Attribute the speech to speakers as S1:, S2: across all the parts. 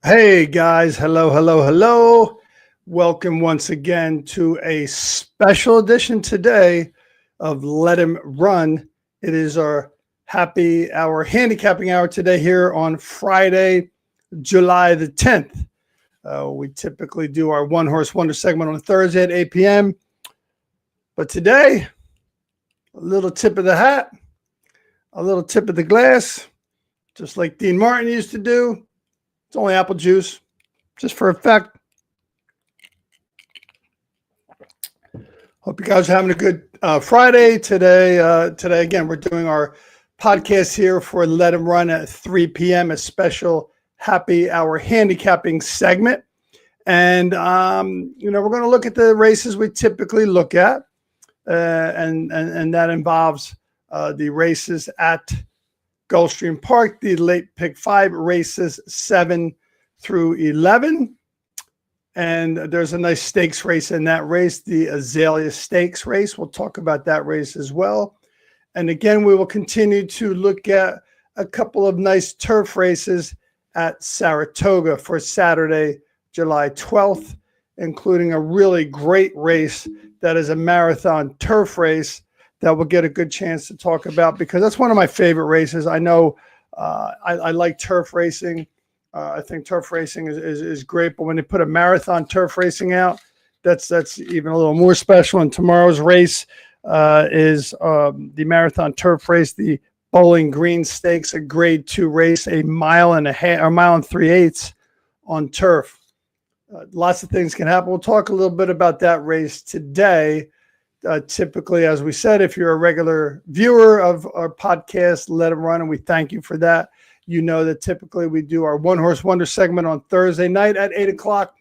S1: Hey guys, hello, hello, hello. Welcome once again to a special edition today of Let Him Run. It is our happy hour, handicapping hour today here on Friday, July the 10th. We typically do our One Horse Wonder segment on Thursday at 8 p.m. But today, a little tip of the hat, a little tip of the glass, just like Dean Martin used to do. It's only apple juice, just for effect. Hope you guys are having a good Friday today. Today, again, we're doing our podcast here for Let 'Em Run at 3 p.m., a special happy hour handicapping segment. And, we're going to look at the races we typically look at, and that involves the races at Gulfstream Park, the late pick 5 races 7 through 11. And there's a nice stakes race in that race, the Azalea Stakes race. We'll talk about that race as well. And again, we will continue to look at a couple of nice turf races at Saratoga for Saturday, July 12th, including a really great race that is a marathon turf race that we'll get a good chance to talk about, because that's one of my favorite races. I know I like turf racing. I think turf racing is great, but when they put a marathon turf racing out, that's even a little more special. And tomorrow's race is the marathon turf race, the Bowling Green Stakes, a grade 2 race, a mile and 3/8 on turf. Lots of things can happen. We'll talk a little bit about that race today. Typically, as we said, if you're a regular viewer of our podcast, Let 'Em Run, and we thank you for that. You know that typically we do our One Horse Wonder segment on Thursday night at 8 o'clock.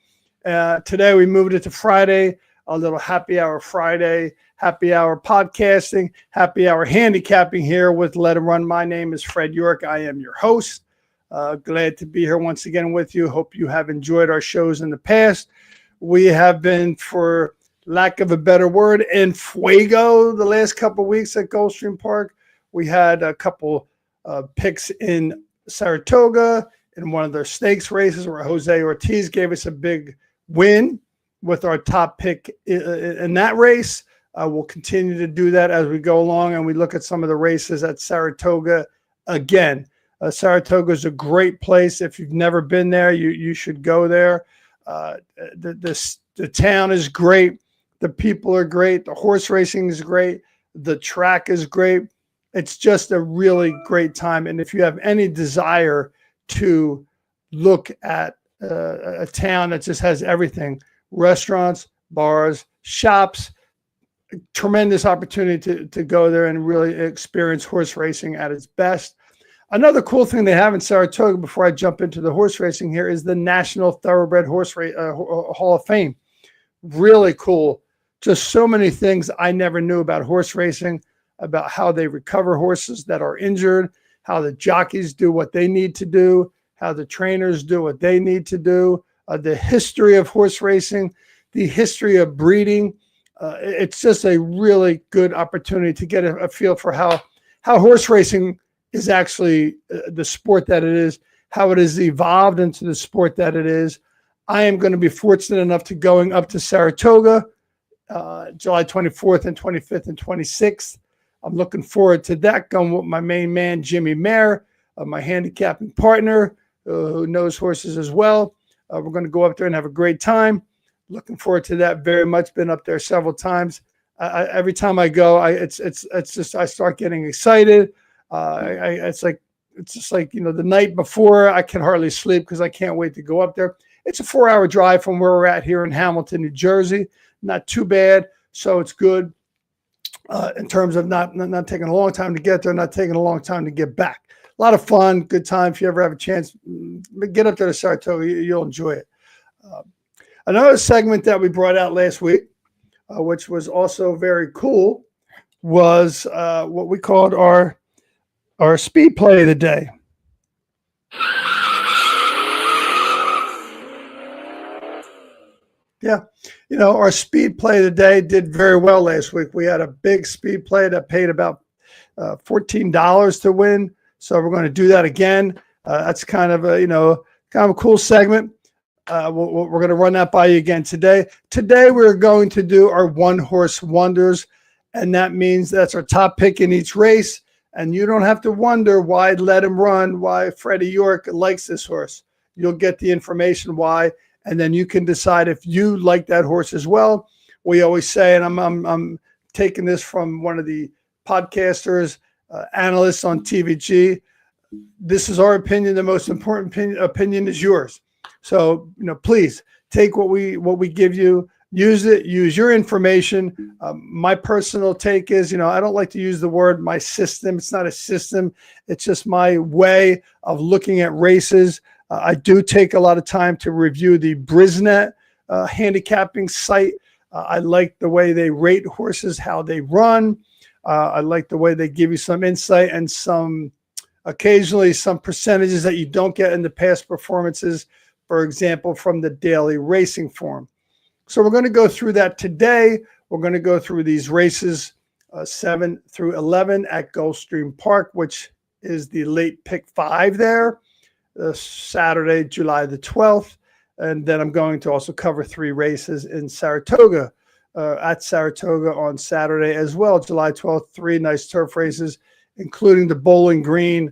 S1: Today we moved it to Friday, a little happy hour Friday, happy hour podcasting, happy hour handicapping here with Let 'Em Run. My name is Fred York. I am your host. Glad to be here once again with you. Hope you have enjoyed our shows in the past. We have been, for lack of a better word, in fuego the last couple of weeks at Gulfstream Park. We had a couple picks in Saratoga in one of their stakes races where Jose Ortiz gave us a big win with our top pick in that race. We'll continue to do that as we go along, and we look at some of the races at Saratoga again. Saratoga is a great place. If you've never been there, you should go there. The town is great. The people are great. The horse racing is great. The track is great. It's just a really great time. And if you have any desire to look at a town that just has everything, restaurants, bars, shops, tremendous opportunity to go there and really experience horse racing at its best. Another cool thing they have in Saratoga, before I jump into the horse racing here, is the National Thoroughbred Horse Hall of Fame. Really cool. Just so many things I never knew about horse racing, about how they recover horses that are injured, how the jockeys do what they need to do, how the trainers do what they need to do, the history of horse racing, the history of breeding. It's just a really good opportunity to get a feel for how horse racing is actually the sport that it is, how it has evolved into the sport that it is. I am going to be fortunate enough to going up to Saratoga July 24th and 25th and 26th. I'm looking forward to that, going with my main man, Jimmy Mayer, my handicapping partner, who knows horses as well. We're going to go up there and have a great time. Looking forward to that very much. Been up there several times. Every time I go, it's just I start getting excited. It's just like the night before, I can hardly sleep because I can't wait to go up there. It's a 4-hour drive from where we're at here in Hamilton, New Jersey. Not too bad, so it's good in terms of not taking a long time to get there, not taking a long time to get back. A lot of fun, good time. If you ever have a chance, get up there to Saratoga. You'll enjoy it. Another segment that we brought out last week, which was also very cool, was what we called our speed play of the day. Yeah. Our speed play of the day did very well last week. We had a big speed play that paid about $14 to win. So we're going to do that again. That's kind of kind of a cool segment. We're going to run that by you again today. Today, we're going to do our one horse wonders, and that means that's our top pick in each race. And you don't have to wonder why Let Him Run, why Freddie York likes this horse. You'll get the information why, and then you can decide if you like that horse as well. We always say, and I'm taking this from one of the podcasters, analysts on TVG. This is our opinion. The most important opinion is yours. So, please take what we give you, use it, use your information. My personal take is, I don't like to use the word my system. It's not a system. It's just my way of looking at races. I do take a lot of time to review the Brisnet handicapping site. I like the way they rate horses, how they run. I like the way they give you some insight and occasionally some percentages that you don't get in the past performances, for example, from the Daily Racing Form. So we're going to go through that today. We're going to go through these races 7 through 11 at Gulfstream Park, which is the late pick 5 there, Saturday, July the 12th. And then I'm going to also cover 3 races in Saratoga, at Saratoga on Saturday as well, July 12th, 3 nice turf races, including the Bowling Green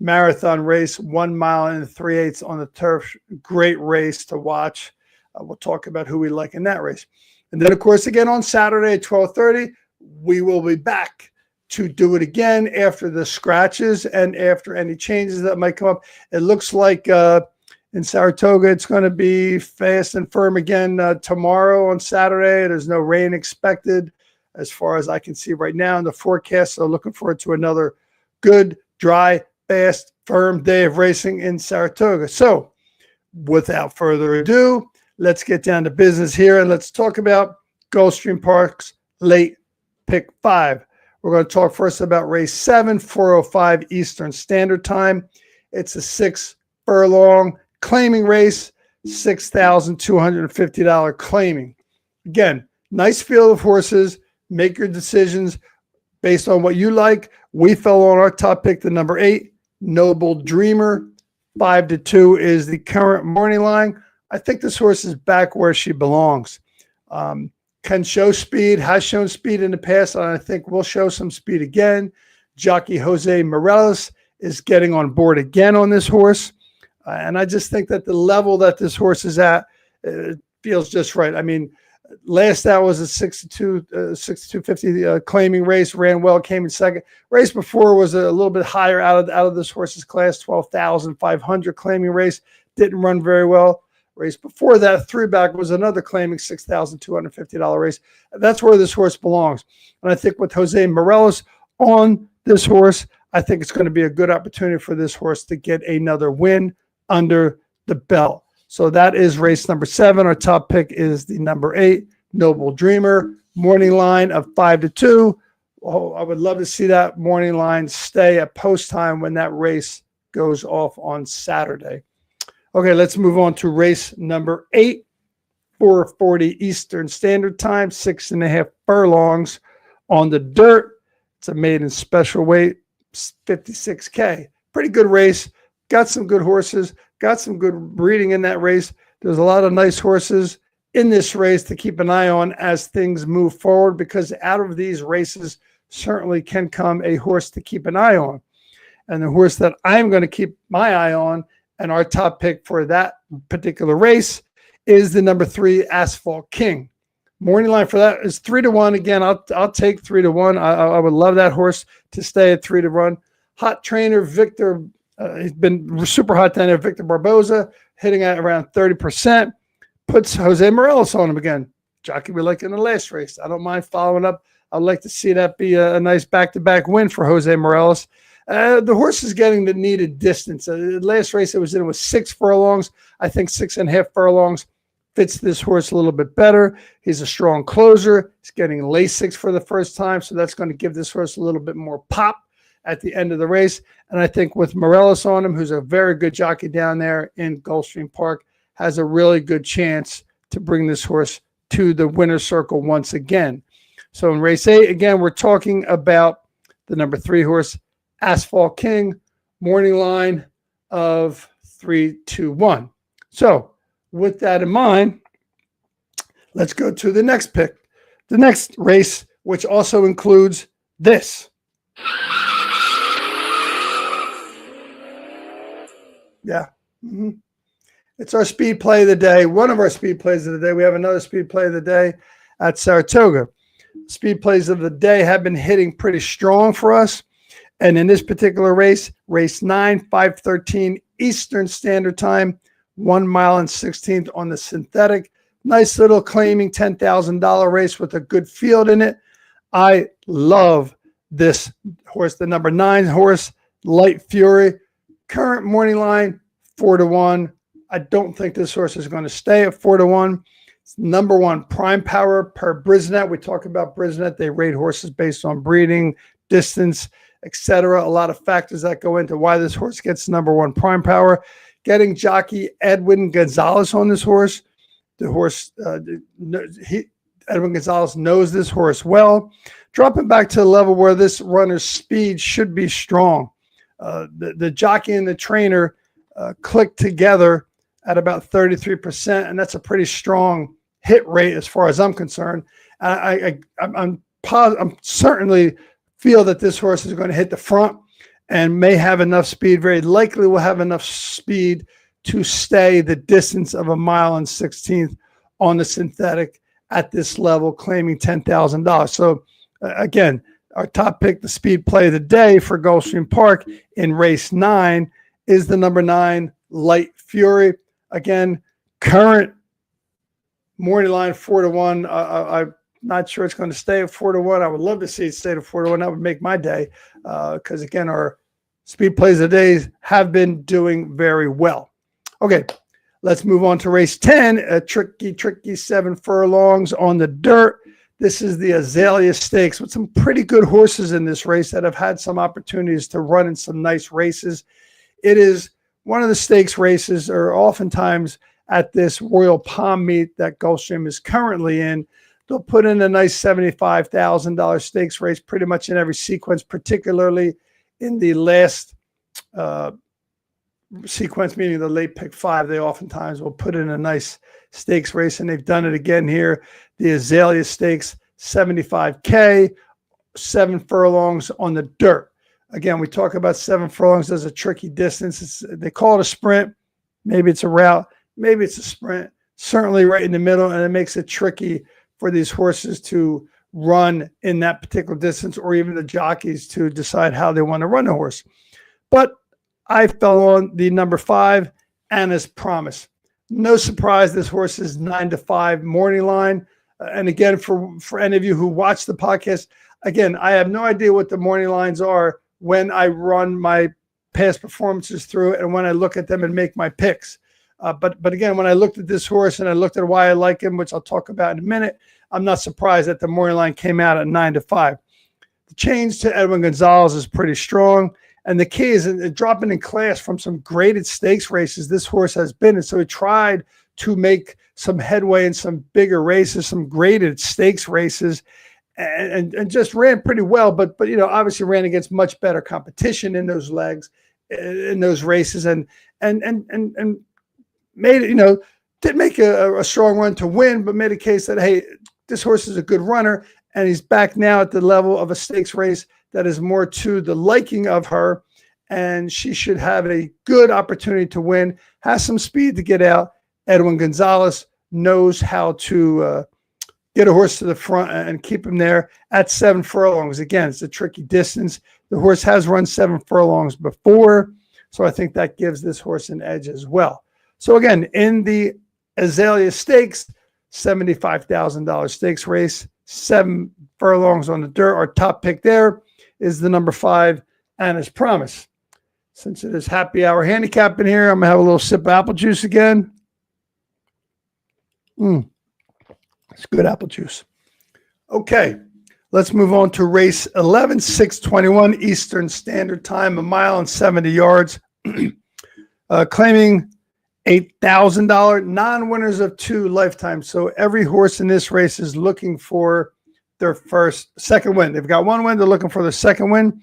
S1: marathon race, 1 mile and 3/8 on the turf. Great race to watch. We'll talk about who we like in that race. And then, of course, again on Saturday at 12:30, we will be back to do it again after the scratches and after any changes that might come up. It looks like in Saratoga, it's going to be fast and firm again tomorrow on Saturday. There's no rain expected as far as I can see right now in the forecast. So looking forward to another good, dry, fast, firm day of racing in Saratoga. So without further ado, let's get down to business here and let's talk about Gulfstream Park's late pick 5. We're going to talk first about race 7, 4:05 Eastern Standard Time. It's a 6 furlong claiming race, $6,250 claiming. Again, nice field of horses. Make your decisions based on what you like. We fell on our top pick, the number 8, Noble Dreamer. 5-2 is the current morning line. I think this horse is back where she belongs. Can show speed, has shown speed in the past, and I think will show some speed again. Jockey Jose Morales is getting on board again on this horse. And I just think that the level that this horse is at feels just right. I mean, last out was a 62.50 claiming race, ran well, came in second. Race before was a little bit higher out of this horse's class, 12,500 claiming race, didn't run very well. Race before that, 3-back was another claiming $6,250 race. That's where this horse belongs. And I think with Jose Morales on this horse, I think it's going to be a good opportunity for this horse to get another win under the belt. So that is race number 7. Our top pick is the number 8, Noble Dreamer. Morning line of 5-2. Oh, I would love to see that morning line stay at post time when that race goes off on Saturday. Okay, let's move on to race number 8, 4:40 Eastern Standard Time, 6.5 furlongs on the dirt. It's a maiden special weight, 56K. Pretty good race. Got some good horses. Got some good breeding in that race. There's a lot of nice horses in this race to keep an eye on as things move forward, because out of these races certainly can come a horse to keep an eye on. And the horse that I'm going to keep my eye on, and our top pick for that particular race, is the number 3, Asphalt King. Morning line for that is 3-1. Again, I'll take 3-1. I would love that horse to stay at 3-1. Hot trainer Victor, he's been super hot down there. Victor Barboza hitting at around 30%. Puts Jose Morales on him again. Jockey we like in the last race. I don't mind following up. I'd like to see that be a nice back-to-back win for Jose Morales. The horse is getting the needed distance. The last race it was in was 6 furlongs. I think 6.5 furlongs fits this horse a little bit better. He's a strong closer. He's getting Lasix for the first time, so that's going to give this horse a little bit more pop at the end of the race. And I think with Morales on him, who's a very good jockey down there in Gulfstream Park, has a really good chance to bring this horse to the winner's circle once again. So in race 8, again, we're talking about the number 3 horse, Asphalt King. Morning line of 3, 2, 1. So with that in mind, let's go to the next pick. The next race, which also includes this. Yeah. Mm-hmm. It's our speed play of the day. One of our speed plays of the day. We have another speed play of the day at Saratoga. Speed plays of the day have been hitting pretty strong for us. And in this particular race, race 9, 5:13 Eastern Standard Time, 1 mile and 16th on the synthetic. Nice little claiming $10,000 race with a good field in it. I love this horse, the number 9 horse, Light Fury. Current morning line, 4-1. I don't think this horse is going to stay at 4-1. It's number 1 prime power per Brisnet. We talk about Brisnet. They rate horses based on breeding, distance, etc. A lot of factors that go into why this horse gets number 1 prime power. Getting jockey Edwin Gonzalez on this horse. The horse, Edwin Gonzalez knows this horse well. Dropping back to the level where this runner's speed should be strong. The jockey and the trainer click together at about 33%, and that's a pretty strong hit rate as far as I'm concerned. I'm certainly feel that this horse is going to hit the front and may have enough speed, very likely will have enough speed to stay the distance of 1 mile and 16th on the synthetic at this level, claiming $10,000. So again, our top pick, the speed play of the day for Gulfstream Park in race 9 is the number 9 Light Fury. Again, current morning line 4-1. I'm not sure it's going to stay at 4-1. I would love to see it stay at 4-1. That would make my day because again, our speed plays of the days have been doing very well. Okay, let's move on to race 10, a tricky 7 furlongs on the dirt. This is the Azalea Stakes with some pretty good horses in this race that have had some opportunities to run in some nice races. It is one of the stakes races, or oftentimes at this Royal Palm meet that Gulfstream is currently in, they'll put in a nice $75,000 stakes race pretty much in every sequence, particularly in the last sequence, meaning the late pick 5. They oftentimes will put in a nice stakes race, and they've done it again here. The Azalea Stakes, $75K, 7 furlongs on the dirt. Again, we talk about 7 furlongs as a tricky distance. They call it a sprint. Maybe it's a route. Maybe it's a sprint. Certainly right in the middle, and it makes it tricky for these horses to run in that particular distance, or even the jockeys to decide how they want to run the horse. But I fell on the number 5, Anna's Promise. No surprise, this horse is 9-5 morning line. And again, for any of you who watch the podcast, again, I have no idea what the morning lines are when I run my past performances through it and when I look at them and make my picks. But again, when I looked at this horse and I looked at why I like him, which I'll talk about in a minute, I'm not surprised that the morning line came out at 9-5. The change to Edwin Gonzalez is pretty strong. And the key is dropping in class from some graded stakes races this horse has been. And so he tried to make some headway in some bigger races, some graded stakes races, and just ran pretty well. But you know, obviously ran against much better competition in those legs, in those races, and made it, you know, did make a strong run to win, but made a case that, hey, this horse is a good runner, and he's back now at the level of a stakes race that is more to the liking of her, and she should have a good opportunity to win, has some speed to get out. Edwin Gonzalez knows how to get a horse to the front and keep him there at 7 furlongs. Again, it's a tricky distance. The horse has run 7 furlongs before, so I think that gives this horse an edge as well. So again, in the Azalea Stakes, $75,000 stakes race, 7 furlongs on the dirt. Our top pick there is the number 5, Anna's Promise. Since it is happy hour handicap in here, I'm going to have a little sip of apple juice again. It's good apple juice. Okay, let's move on to race 11, 6:21 Eastern Standard Time, 1 mile and 70 yards. Claiming $8,000, non-winners of 2 lifetimes. So every horse in this race is looking for their second win. They've got 1 win. They're looking for their second win.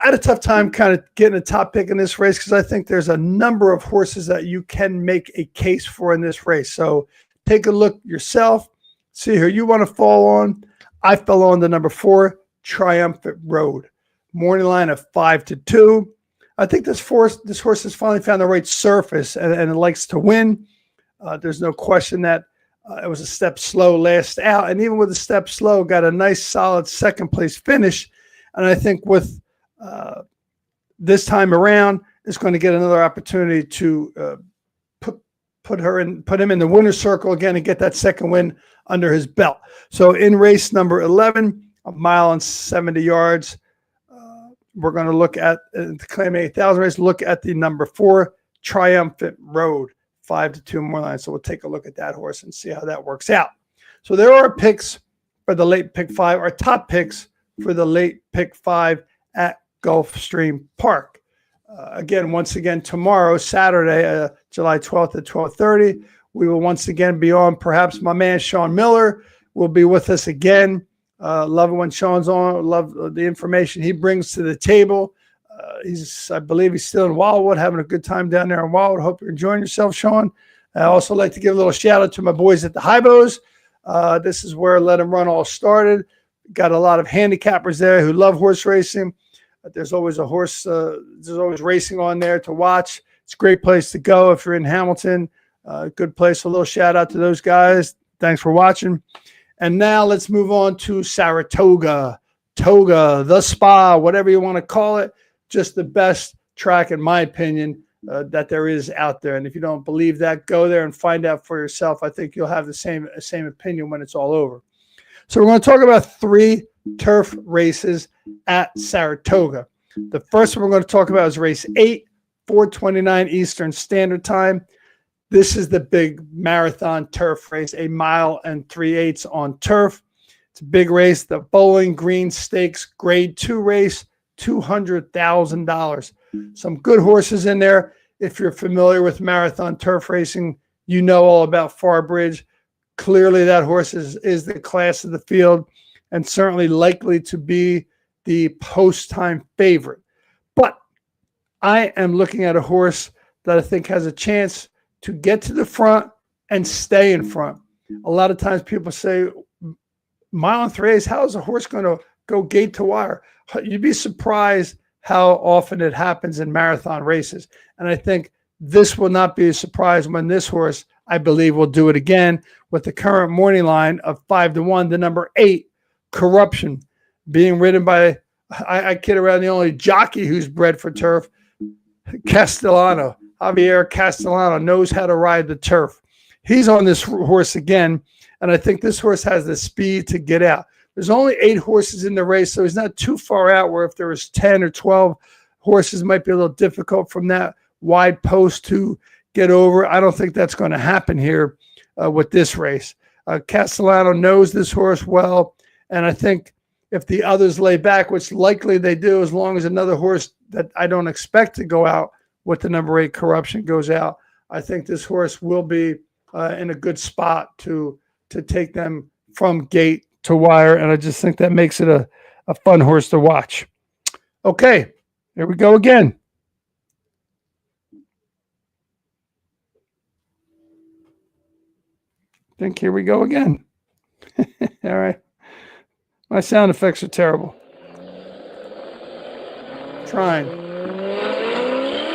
S1: I had a tough time kind of getting a top pick in this race because I think there's a number of horses that you can make a case for in this race. So take a look yourself, see who you want to fall on. I fell on the number 4, Triumphant Road. Morning line of 5-2. I think this horse has finally found the right surface and it likes to win. There's no question that it was a step slow last out. And even with a step slow, got a nice solid second place finish. And I think with this time around, is going to get another opportunity to put him in the winner's circle again and get that second win under his belt. So in race number 11, a mile and 70 yards, we're going to look at the Claim 8,000 race. Look at the number 4, Triumphant Road, 5-2 more lines. So we'll take a look at that horse and see how that works out. So there are picks for the late pick 5, our top picks for the late pick 5 at Gulfstream Park. Once again, tomorrow, Saturday, July 12th at 12:30, we will once again be on. Perhaps my man Sean Miller will be with us again. Love it when Sean's on. Love the information he brings to the table. I believe he's still in Wildwood, having a good time down there in Wildwood. Hope you're enjoying yourself, Sean. I also like to give a little shout out to my boys at the Hybos. This is where Let 'Em Run all started. Got a lot of handicappers there who love horse racing. There's always a horse, there's always racing on there to watch. It's a great place to go if you're in Hamilton. Good place. A little shout out to those guys. Thanks for watching. And now let's move on to Saratoga, Toga, the Spa, whatever you want to call it. Just the best track, in my opinion, that there is out there. And if you don't believe that, go there and find out for yourself. I think you'll have the same opinion when it's all over. So we're going to talk about 3 turf races at Saratoga. The first one we're going to talk about is race 8, 4:29 Eastern Standard Time. This is the big marathon turf race, a mile and 3/8 on turf. It's a big race. The Bowling Green Stakes Grade 2 race, $200,000. Some good horses in there. If you're familiar with marathon turf racing, you know all about Farbridge. Clearly, that horse is the class of the field and certainly likely to be the post-time favorite. But I am looking at a horse that I think has a chance to get to the front and stay in front. A lot of times people say, mile and 3/8, how is a horse going to go gate to wire? You'd be surprised how often it happens in marathon races. And I think this will not be a surprise when this horse, I believe, will do it again with the current morning line of 5-1, the number 8, Corruption, being ridden by, I kid around, the only jockey who's bred for turf, Castellano. Javier Castellano knows how to ride the turf. He's on this horse again, and I think this horse has the speed to get out. There's only 8 horses in the race, so he's not too far out where if there was 10 or 12 horses, it might be a little difficult from that wide post to get over. I don't think that's going to happen here with this race. Castellano knows this horse well, and I think if the others lay back, which likely they do, as long as another horse that I don't expect to go out with the number 8 Corruption goes out, I think this horse will be in a good spot to take them from gate to wire, and I just think that makes it a fun horse to watch. Okay, here we go again. I think here we go again. All right. My sound effects are terrible. Trying.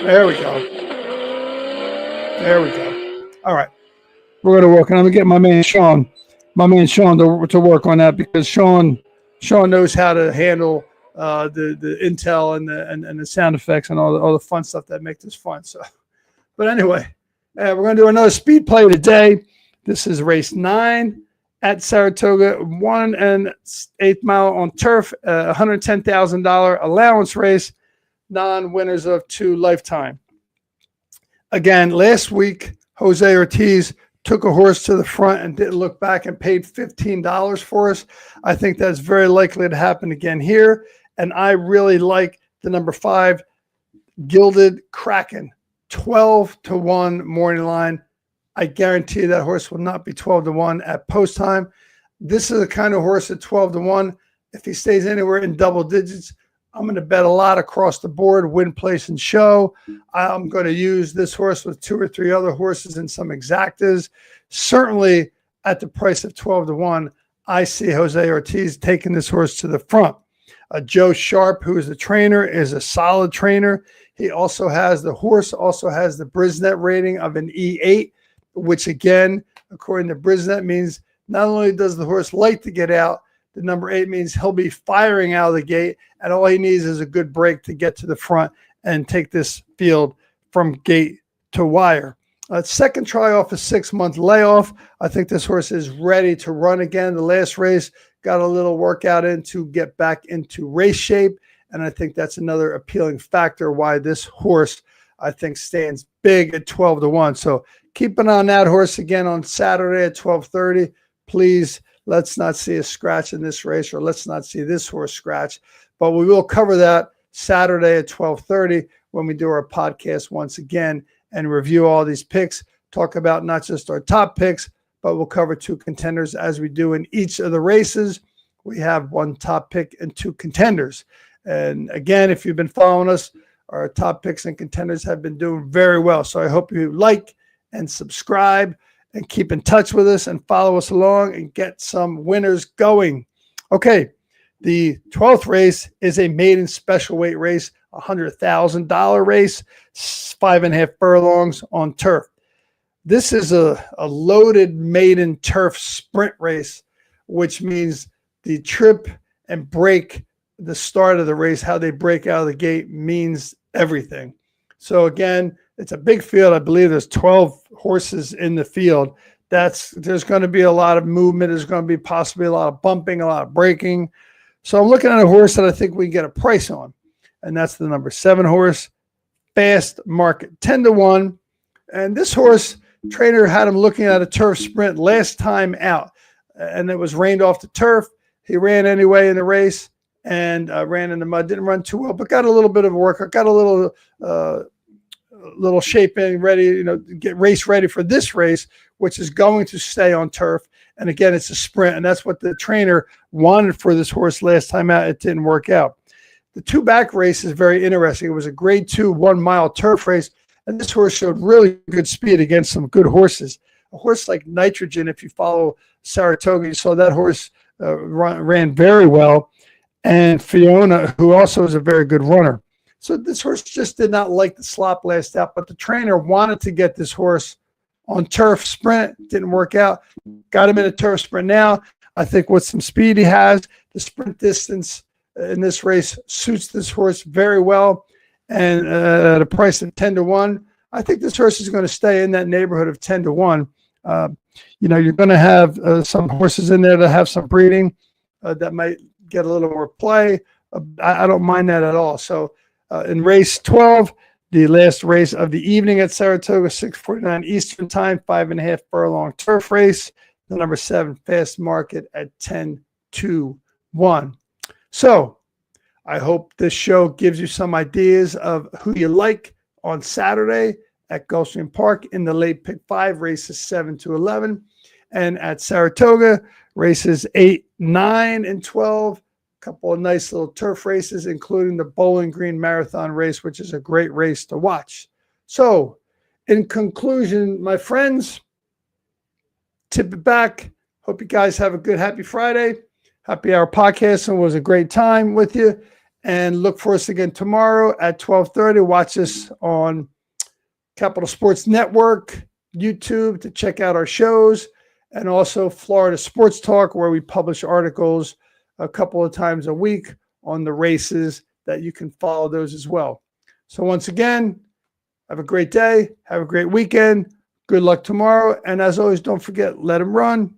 S1: There we go. There we go. All right. We're going to work, and I'm going to get my man Sean to work on that, because Sean knows how to handle the intel and the sound effects and all the fun stuff that make this fun. So, but anyway, we're going to do another speed play today. This is race 9 at Saratoga, 1 1/8 mile on turf, $110,000 allowance race, non-winners of 2 lifetime. Again, last week, Jose Ortiz took a horse to the front and didn't look back and paid $15 for us. I think that's very likely to happen again here. And I really like the number 5, Gilded Kraken, 12-1 morning line. I guarantee that horse will not be 12-1 at post time. This is the kind of horse at 12-1. If he stays anywhere in double digits, I'm going to bet a lot across the board, win, place, and show. I'm going to use this horse with 2 or 3 other horses and some exactas. Certainly at the price of 12-1, I see Jose Ortiz taking this horse to the front. Joe Sharp, who is the trainer, is a solid trainer. He also has the horse, also has the Brisnet rating of an E8, which again, according to Brisnet, means not only does the horse like to get out, the number 8 means he'll be firing out of the gate, and all he needs is a good break to get to the front and take this field from gate to wire. Second try off a 6-month layoff. I think this horse is ready to run again. The last race got a little workout in to get back into race shape, and I think that's another appealing factor why this horse, I think, stands big at 12-1. So keep an eye on that horse again on Saturday at 12:30. Please, let's not see a scratch in this race, or let's not see this horse scratch. But we will cover that Saturday at 12:30 when we do our podcast once again and review all these picks, talk about not just our top picks, but we'll cover 2 contenders as we do in each of the races. We have 1 top pick and 2 contenders. And again, if you've been following us, our top picks and contenders have been doing very well. So I hope you like and subscribe and keep in touch with us and follow us along and get some winners going. Okay, the 12th race is a maiden special weight race, $100,000 race, 5.5 furlongs on turf. This is a loaded maiden turf sprint race, which means the trip and break, the start of the race, how they break out of the gate means everything. So again, it's a big field. I believe there's 12 horses in the field. There's going to be a lot of movement. There's going to be possibly a lot of bumping, a lot of braking. So I'm looking at a horse that I think we can get a price on, and that's the number 7 horse, Fast Market, 10-1. And this horse, trainer had him looking at a turf sprint last time out, and it was rained off the turf. He ran anyway in the race and ran in the mud. Didn't run too well, but got a little bit of a workout, got a little shape in, ready, get race ready for this race, which is going to stay on turf. And again, it's a sprint, and that's what the trainer wanted for this horse last time out. It didn't work out. The 2 back race is very interesting. It was a grade 2 1-mile turf race, and this horse showed really good speed against some good horses. A horse like Nitrogen, if you follow Saratoga, you saw that horse ran very well, and Fiona, who also is a very good runner. So this horse just did not like the slop last out, but the trainer wanted to get this horse on turf sprint. Didn't work out. Got him in a turf sprint now. I think with some speed he has, the sprint distance in this race suits this horse very well. And at a price of 10-1, I think this horse is going to stay in that neighborhood of 10-1. You're going to have some horses in there that have some breeding that might get a little more play. I don't mind that at all. So in race 12, the last race of the evening at Saratoga, 6:49 Eastern time, 5.5 furlong turf race, the number 7 Fast Market at 10-1. So I hope this show gives you some ideas of who you like on Saturday at Gulfstream Park in the late pick 5, races 7-11. And at Saratoga, races 8, 9, and 12. A couple of nice little turf races, including the Bowling Green Marathon race, which is a great race to watch. So, in conclusion, my friends, tip it back. Hope you guys have a good, happy Friday. Happy Hour podcast, and was a great time with you. And look for us again tomorrow at 12:30. Watch us on Capital Sports Network, YouTube to check out our shows, and also Florida Sports Talk, where we publish articles a couple of times a week on the races that you can follow those as well. So once again, have a great day. Have a great weekend. Good luck tomorrow. And as always, don't forget, let them run.